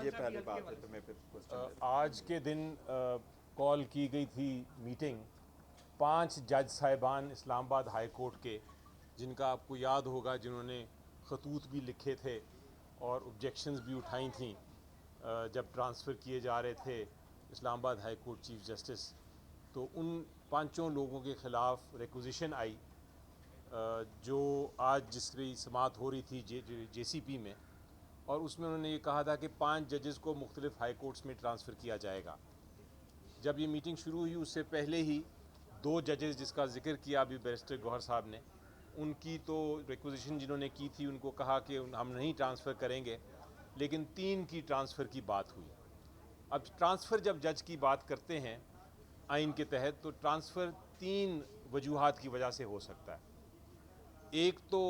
ये पहली बात है, तो मैं फिर क्वेश्चन आज के दिन कॉल की गई थी मीटिंग 5 जज साहिबान इस्लामाबाद हाई कोर्ट के, जिनका आपको याद होगा जिन्होंने खतूत भी लिखे थे और ऑब्जेक्शंस भी उठाई थी जब ट्रांसफ़र किए जा रहे थे Islamabad high court chief justice. तो उन 5 लोगों के ख़िलाफ़ रिक्विजिशन आई जो आज जिसकी समाअत हो रही थी JCP में, और उसमें उन्होंने ये कहा था कि 5 जजेस को मुख्तलिफ हाई कोर्ट्स में ट्रांसफ़र किया जाएगा। जब ये मीटिंग शुरू हुई उससे पहले ही 2 जजेस जिसका जिक्र किया अभी बैरिस्टर गौहर साहब ने, उनकी तो रिक्विजिशन जिन्होंने की थी उनको कहा कि हम नहीं ट्रांसफ़र करेंगे, लेकिन 3 की ट्रांसफ़र की बात हुई। अब ट्रांसफ़र जब जज की बात करते हैं आइन के तहत, तो ट्रांसफ़र 3 वजूहात की वजह से हो सकता है। एक तो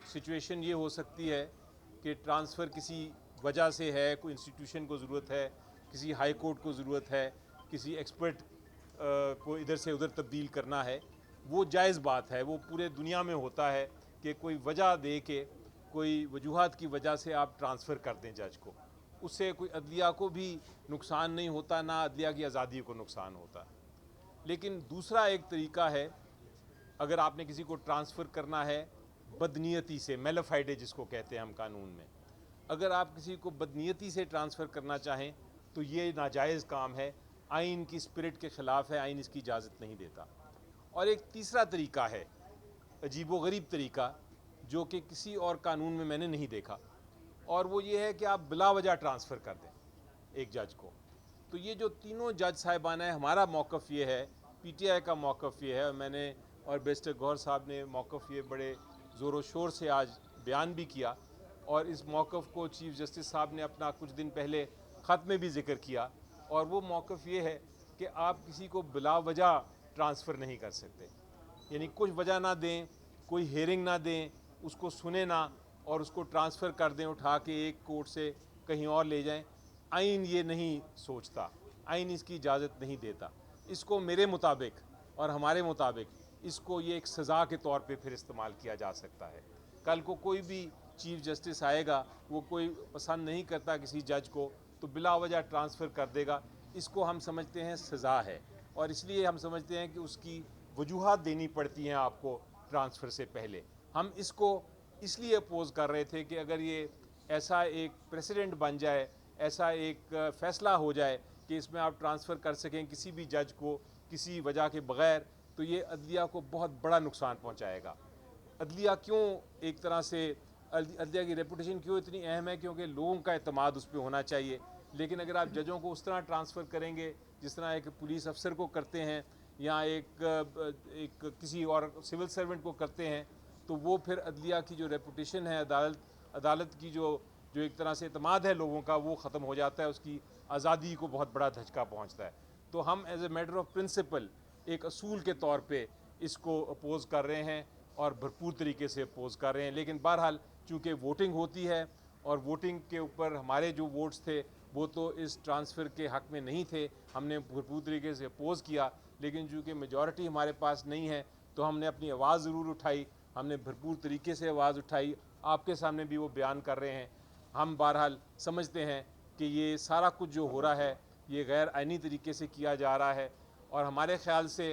सिचुएशन ये हो सकती है कि ट्रांसफ़र किसी वजह से है, कोई इंस्टीट्यूशन को ज़रूरत है, किसी हाई कोर्ट को ज़रूरत है, किसी एक्सपर्ट को इधर से उधर तब्दील करना है, वो जायज़ बात है, वो पूरे दुनिया में होता है कि कोई वजह दे के, कोई वजूहात की वजह से आप ट्रांसफ़र कर दें जज को। उससे कोई अदलिया को भी नुकसान नहीं होता, ना अदलिया की आज़ादी को नुकसान होता। लेकिन दूसरा एक तरीका है, अगर आपने किसी को ट्रांसफ़र करना है बदनीयती से, मेलाफाइडे जिसको कहते हैं हम कानून में, अगर आप किसी को बदनीयती से ट्रांसफ़र करना चाहें तो ये नाजायज़ काम है, आइन की स्पिरिट के ख़िलाफ़ है, आइन इसकी इजाज़त नहीं देता। और एक तीसरा तरीका है, अजीबोगरीब तरीका, जो कि किसी और कानून में मैंने नहीं देखा, और वो ये है कि आप बिला वजह ट्रांसफ़र कर दें एक जज को। तो ये जो तीनों जज साहिबान हैं, हमारा मौक़िफ़ ये है, PTI का मौक़िफ़ ये है, और मैंने और बैरिस्टर गौहर साहब ने मौक़िफ़ ये बड़े ज़ोर व शोर से आज बयान भी किया, और इस मौक़िफ़ को चीफ़ जस्टिस साहब ने अपना कुछ दिन पहले ख़त में भी ज़िक्र किया। और वो मौक़िफ़ ये है कि आप किसी को बिला वजह ट्रांसफ़र नहीं कर सकते, यानी कुछ वजह ना दें, कोई हेयरिंग ना दें, उसको सुने ना और उसको ट्रांसफ़र कर दें, उठा के एक कोर्ट से कहीं और ले जाएं। आइन ये नहीं सोचता, आइन इसकी इजाज़त नहीं देता। इसको मेरे मुताबिक और हमारे मुताबिक इसको ये एक सज़ा के तौर पे फिर इस्तेमाल किया जा सकता है। कल को कोई भी चीफ जस्टिस आएगा, वो कोई पसंद नहीं करता किसी जज को, तो बिला वजह ट्रांसफ़र कर देगा। इसको हम समझते हैं सज़ा है, और इसलिए हम समझते हैं कि उसकी वजूहात देनी पड़ती हैं आपको ट्रांसफ़र से पहले। हम इसको इसलिए अपोज़ कर रहे थे कि अगर ये ऐसा एक प्रेसिडेंट बन जाए, ऐसा एक फ़ैसला हो जाए कि इसमें आप ट्रांसफ़र कर सकें किसी भी जज को किसी वजह के बग़ैर, तो ये अदलिया को बहुत बड़ा नुकसान पहुंचाएगा। अदलिया क्यों एक तरह से, अदलिया की रेपुटेशन क्यों इतनी अहम है, क्योंकि लोगों का एतमाद उस पर होना चाहिए। लेकिन अगर आप जजों को उस तरह ट्रांसफ़र करेंगे जिस तरह एक पुलिस अफसर को करते हैं या एक किसी और सिविल सर्वेंट को करते हैं, तो वो फिर अदलिया की जो रेपुटेशन है, अदालत की जो एक तरह से एतमाद है लोगों का, वो ख़त्म हो जाता है, उसकी आज़ादी को बहुत बड़ा धचका पहुँचता है। तो हम as a matter of principle, एक असूल के तौर पे इसको अपोज़ कर रहे हैं और भरपूर तरीके से अपोज़ कर रहे हैं। लेकिन बहरहाल चूँकि वोटिंग होती है और वोटिंग के ऊपर हमारे जो वोट्स थे वो तो इस ट्रांसफ़र के हक़ में नहीं थे, हमने भरपूर तरीके से अपोज़ किया। लेकिन चूँकि मेजॉरिटी हमारे पास नहीं है, तो हमने अपनी आवाज़ ज़रूर उठाई, हमने भरपूर तरीके से आवाज़ उठाई, आपके सामने भी वो बयान कर रहे हैं। हम बहरहाल समझते हैं कि ये सारा कुछ जो हो रहा है ये गैर आइनी तरीके से किया जा रहा है, और हमारे ख़्याल से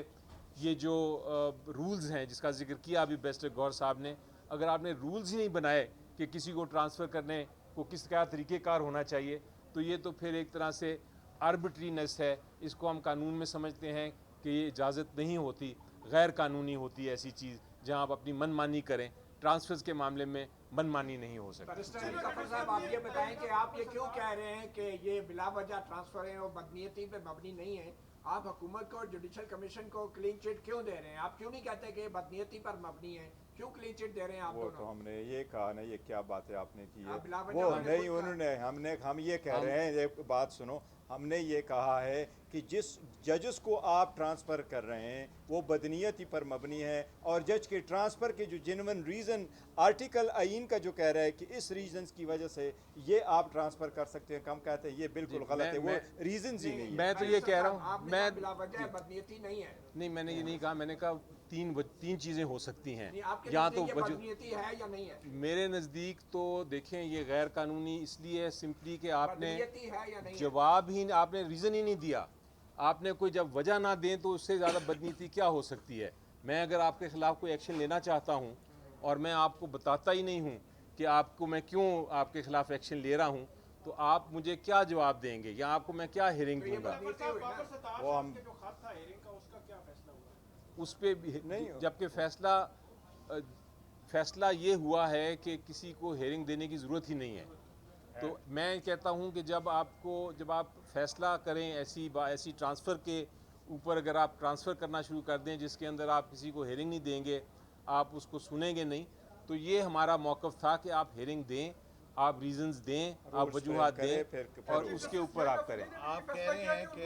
ये जो रूल्स हैं जिसका जिक्र किया अभी बैरिस्टर गौहर साहब ने, अगर आपने रूल्स ही नहीं बनाए कि किसी को ट्रांसफ़र करने को किस क्या तरीक़ेकार होना चाहिए, तो ये तो फिर एक तरह से आर्बिट्रीनेस है। इसको हम कानून में समझते हैं कि ये इजाज़त नहीं होती, गैर कानूनी होती है ऐसी चीज़ जहाँ आप अपनी मनमानी करें। ट्रांसफ़र्स के मामले में मनमानी नहीं हो सकती। बैरिस्टर गफर साहब, आप ये बताएं कि आप ये क्यों कह रहे हैं कि ये बिला वजह ट्रांसफ़र है और बदनीयती पे मबनी नहीं है? आप हुकूमत को और जुडिशल कमीशन को क्लीन चिट क्यों दे रहे हैं? आप क्यों नहीं कहते कि ये बदनीयती पर मबनी है? क्यों क्लीन चिट दे रहे हैं आप वो दोनों? तो हमने ये कहा ना, ये क्या बात है आपने की है, आप बिला वजह वो मैंने नहीं, खुद उन्होंने हम ये कह रहे हैं, एक बात सुनो, हमने ये कहा है कि जिस जजेस को आप ट्रांसफ़र कर रहे हैं वो बदनीयती पर मबनी है, और जज के ट्रांसफ़र के जो जेन्युइन रीज़न आर्टिकल आइन का जो कह रहा है कि इस रीजन्स की वजह से ये आप ट्रांसफ़र कर सकते हैं, हम कहते हैं ये बिल्कुल गलत है, वो रीजन्स ही नहीं है। मैं तो ये कह रहा हूँ, आपने कहा बिला वजह बदनीयती नहीं है। नहीं, मैंने ये नहीं कहा, मैंने कहा तीन चीज़ें हो सकती हैं। नहीं, आपके या तो नज़दीक ये बदनीयती है या नहीं है? मेरे नज़दीक तो देखें ये गैर कानूनी इसलिए है सिंपली कि आपने बदनीयती है या नहीं है? जवाब ही आपने रीज़न ही नहीं दिया। आपने कोई जब वजह ना दें तो उससे ज़्यादा बदनीति क्या हो सकती है। मैं अगर आपके ख़िलाफ़ कोई एक्शन लेना चाहता हूँ और मैं आपको बताता ही नहीं हूँ कि आपको मैं क्यों आपके ख़िलाफ़ एक्शन ले रहा हूँ, तो आप मुझे क्या जवाब देंगे या आपको मैं क्या हियरिंग तो ये दूंगा। बदनीयती हुई ना? वो हम उस पर भी नहीं जबकि फ़ैसला ये हुआ है कि किसी को हेयरिंग देने की ज़रूरत ही नहीं है। तो मैं कहता हूँ कि जब आप फ़ैसला करें ऐसी ट्रांसफ़र के ऊपर, अगर आप ट्रांसफ़र करना शुरू कर दें जिसके अंदर आप किसी को हेयरिंग नहीं देंगे, आप उसको सुनेंगे नहीं, तो ये हमारा मौक़िफ़ था कि आप हेयरिंग दें, आप रीज़न्स दें, आप वजूहात दें फिर और उसके ऊपर आप करें। आप कह रहे हैं कि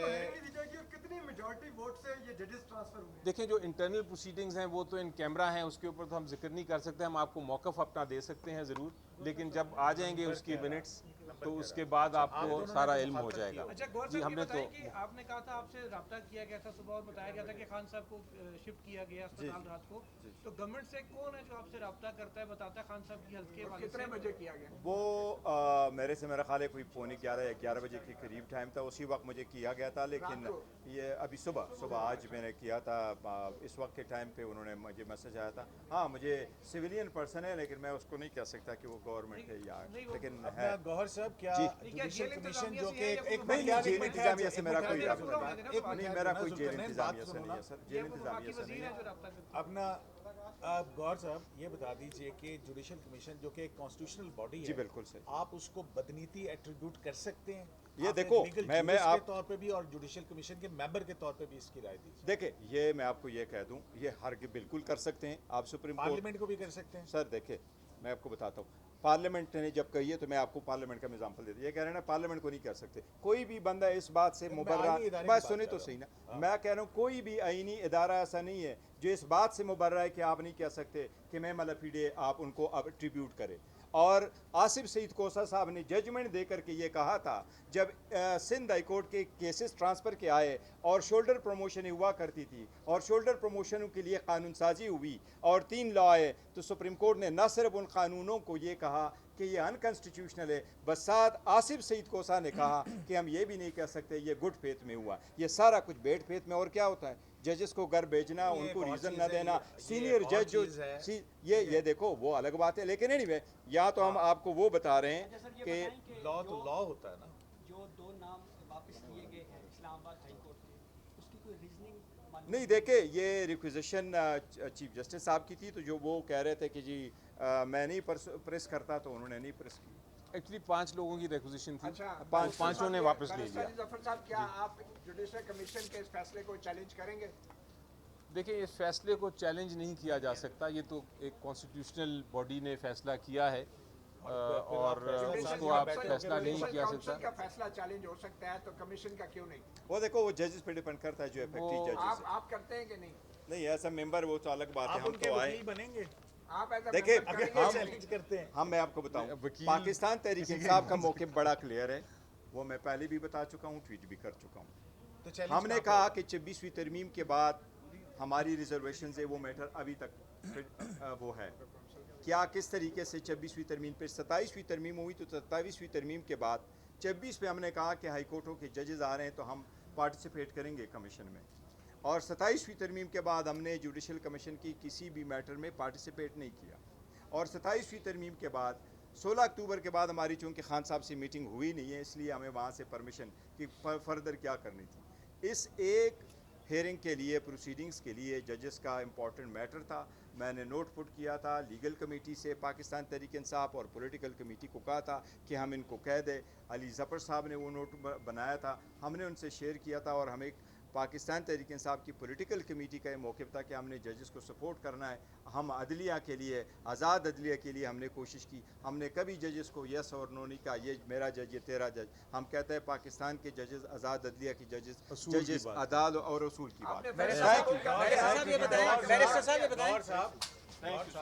कितनी मेजॉरिटी वोट से ये जजेस ट्रांसफर हुए? देखिए जो इंटरनल प्रोसीडिंग्स हैं वो तो इन कैमरा हैं, उसके ऊपर तो हम जिक्र नहीं कर सकते। हम आपको मौक़िफ़ अपना दे सकते हैं ज़रूर, लेकिन जब आ जाएंगे उसकी मिनट्स तो उसके बाद आपको सारा इल्म हो जाएगा। अच्छा गौर जी साहब, ये हमने बताएं तो कि आपने कहा था आपसे रब्ता किया गया था सुबह और बताया गया था कि खान साहब को शिफ्ट किया गया अस्पताल रात को, तो गवर्नमेंट से कौन है जो आपसे रब्ता करता है, बताता है खान साहब की हेल्थ के हवाले कितने से? बजे किया गया? वो मेरा ख्याल है कोई पौने 11 या 11 बजे के करीब टाइम था, उसी वक्त मुझे किया गया था। लेकिन रात ये अभी सुबह आज मैंने किया था, इस वक्त के टाइम पे उन्होंने मुझे मैसेज आया था। हाँ, मुझे सिविलियन पर्सन है लेकिन मैं उसको नहीं कह सकता कि वो गवर्नमेंट है या, लेकिन है। अपना गौहर साहब क्या जी। जुडिशल जेल कमीशन इंतजामिया जो से कि है या एक कोई नहीं, मिनट, जेल इंतजामिया से मेरा कोई एक रब्ता मिनट, नहीं। एक मिनट, नहीं, मेरा कोई जेल जुल्करनैन, इंतजामिया बात से नहीं सुनो है ना। सर, ये जेल वो इंतजामिया बाकी से नहीं वजीर है। है जो रब्ता करता है। अपना आप गौर साहब ये बता दीजिए कि जुडिशल कमीशन जो कि एक कॉन्स्टिट्यूशनल बॉडी है, जी बिल्कुल सही। आप उसको बदनीति एट्रीब्यूट कर सकते हैं? ये आप देखो, एक legal मैं jurist आप के तौर पे भी और जुडिशल कमीशन के मेंबर के तौर पे भी इसकी राय दीजिए। देखिए, ये मैं आपको ये कह दूं, ये हर बिल्कुल कर सकते हैं आप सुप्रीम कोर्ट। पार्लियामेंट को भी कर सकते हैं। सर देखिए, मैं आपको बताता हूँ, पार्लियामेंट ने जब कही है तो मैं आपको पार्लियामेंट का एग्जाम्पल देता हूँ। ये कह रहे हैं ना पार्लियामेंट को नहीं कर सकते। कोई भी बंदा इस बात से मैं मुबर्रा, आईनी इदारे की बात बात सुनी कर तो रहा सही हूँ। ना, मैं कह रहा हूँ कोई भी आईनी इदारा ऐसा नहीं है जो इस बात से मुबर्रा है कि आप नहीं कह सकते कि मैं मलफीडे आप उनको अब ट्रिब्यूट करें। और आसिफ सईद कोसा साहब ने जजमेंट दे करके ये कहा था, जब सिंध हाई कोर्ट के केसेस ट्रांसफ़र के आए और शोल्डर प्रमोशन हुआ करती थी और शोल्डर प्रमोशनों के लिए कानून साजी हुई और 3 लॉ आए, तो सुप्रीम कोर्ट ने न सिर्फ उन कानूनों को ये कहा कि ये अनकॉन्स्टिट्यूशनल है, बस साथ आसिफ सईद कोसा ने कहा कि हम ये भी नहीं कह सकते ये गुड फेथ में हुआ। ये सारा कुछ बैड फेथ में। और क्या होता है, जजेस को घर भेजना, ये उनको एक और रीज़न चीज़ ना है, देना, ये सीनियर एक और जज जो चीज़ है। ये देखो वो अलग बात है। लेकिन एनीवे, या तो हम आपको वो बता रहे हैं कि लॉ तो लॉ होता है ना। जो 2 नाम वापस लिए गए हैं इस्लामाबाद हाई कोर्ट के, उसकी कोई रीजनिंग नहीं, देखे ये रिक्विजिशन चीफ जस्टिस साहब की थी, तो जो वो कह रहे थे कि जी मैं नहीं प्रेस करता, तो उन्होंने नहीं प्रेस की। एक्चुअली 5 लोगों की रिक्वेजिशन थी, अच्छा, पांचों ने वापस ले लिया। जफर साहब, क्या आप जुडिशल कमीशन के इस फैसले को चैलेंज करेंगे? देखिए, इस फैसले को चैलेंज नहीं किया जा सकता। ये तो एक कॉन्स्टिट्यूशनल बॉडी ने फैसला किया है और उसको आप फैसला नहीं किया सकता। का फैसला चैलेंज हो सकता है, तो कमीशन का क्यों नहीं? वो देखो, वो जजेस पे डिपेंड करता है, जो इफेक्टिव जजेस आप करते हैं कि नहीं? नहीं, ऐसा मेंबर वो तो अलग बात है। आप हम उनके तो आए, वकील बनेंगे आप ऐसा देखिए, member अगर करेंगे ये कि नहीं? चैलेंज करते हैं। हम मैं आपको बताऊं, वकील- पाकिस्तान तहरीक इंसाफ का मौके बड़ा क्लियर है, वो मैं पहले भी बता चुका हूँ, ट्वीट भी कर चुका हूँ। तो चैलेंज हमने कहाँ कहा पे कि 26वीं तरमीम के बाद हमारी रिजर्वेशन से वो मैटर अभी तक वो है। क्या किस तरीके से 26वीं तरमीम पे 27वीं तरमीम हुई, तो 27वीं तरमीम के बाद 26 पे हमने कहा कि हाई कोर्टों के जजेस आ रहे हैं तो हम पार्टिसिपेट करेंगे कमीशन में। और 27वीं तरमीम के बाद हमने जुडिशल कमीशन की किसी भी मैटर में पार्टिसिपेट नहीं किया। और 27वीं तरमीम के बाद 16 अक्टूबर के बाद हमारी चूँकि खान साहब से मीटिंग हुई नहीं है, इसलिए हमें वहाँ से परमिशन कि फर्दर क्या करनी थी। इस एक हेयरिंग के लिए, प्रोसीडिंग्स के लिए जजेस का इम्पॉर्टेंट मैटर था। मैंने नोट पुट किया था लीगल कमेटी से, पाकिस्तान तहरीक इंसाफ और पॉलिटिकल कमेटी को कहा था कि हम इनको कह दें। अली ज़फ़र साहब ने वो नोट बनाया था, हमने उनसे शेयर किया था। और हमें पाकिस्तान तहरीक इंसाफ की पॉलिटिकल कमेटी का ये मौक़िफ़ था कि हमने जजेस को सपोर्ट करना है। हम अदलिया के लिए, आज़ाद अदलिया के लिए हमने कोशिश की। हमने कभी जजेस को यस और नो नहीं कहा, ये मेरा जज, ये तेरा जज। हम कहते हैं पाकिस्तान के जजेस, आज़ाद अदलिया की जजेस अदाल और असूल की बात। आपने बैरिस्टर फैसला साहब, कबूल कर लिया? बैरिस्टर साहब ये बताएं, बैरिस्टर साहब ये बताएं।